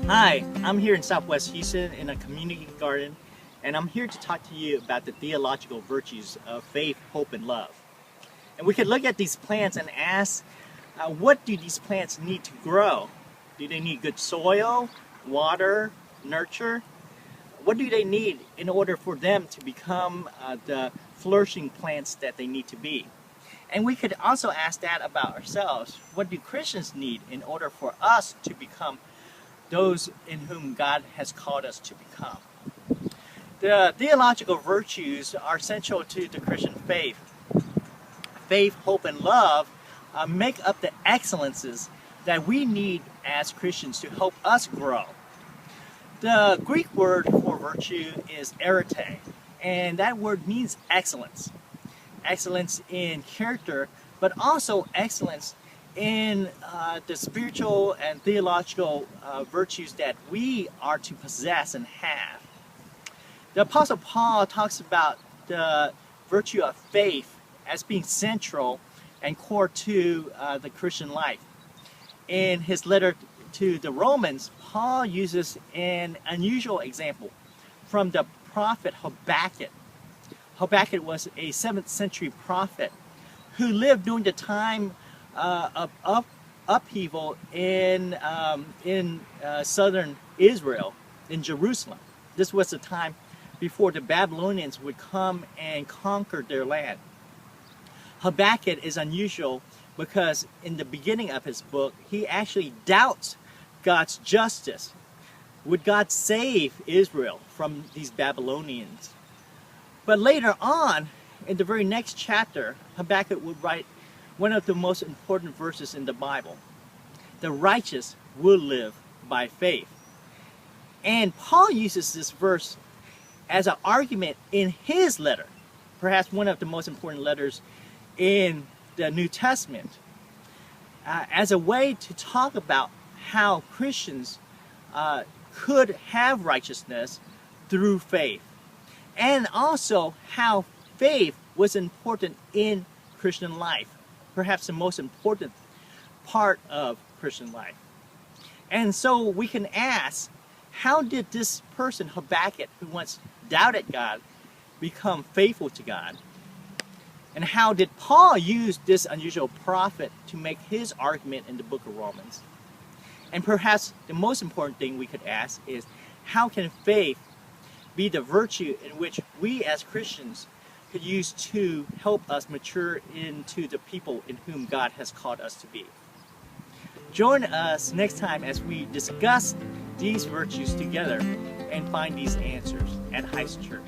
Hi, I'm here in Southwest Houston in a community garden, and I'm here to talk to you about the theological virtues of faith, hope, and love. And we could look at these plants and ask, what do these plants need to grow? Do they need good soil, water, nurture? What do they need in order for them to become the flourishing plants that they need to be? And we could also ask that about ourselves. What do Christians need in order for us to become those in whom God has called us to become? The theological virtues are essential to the Christian faith. Faith, hope, and love make up the excellences that we need as Christians to help us grow. The Greek word for virtue is arete, and that word means excellence. Excellence in character, but also excellence in the spiritual and theological virtues that we are to possess and have. The Apostle Paul talks about the virtue of faith as being central and core to the Christian life. In his letter to the Romans, Paul uses an unusual example from the prophet Habakkuk. Habakkuk was a 7th century prophet who lived during the time of upheaval in southern Israel, in Jerusalem. This was the time before the Babylonians would come and conquer their land. Habakkuk is unusual because in the beginning of his book, he actually doubts God's justice. Would God save Israel from these Babylonians? But later on, in the very next chapter, Habakkuk would write one of the most important verses in the Bible. The righteous will live by faith. And Paul uses this verse as an argument in his letter, perhaps one of the most important letters in the New Testament, as a way to talk about how Christians could have righteousness through faith, and also how faith was important in Christian life, perhaps the most important part of Christian life. And so we can ask, how did this person, Habakkuk, who once doubted God, become faithful to God? And how did Paul use this unusual prophet to make his argument in the book of Romans? And perhaps the most important thing we could ask is, how can faith be the virtue in which we as Christians could use to help us mature into the people in whom God has called us to be? Join us next time as we discuss these virtues together and find these answers at Heist Church.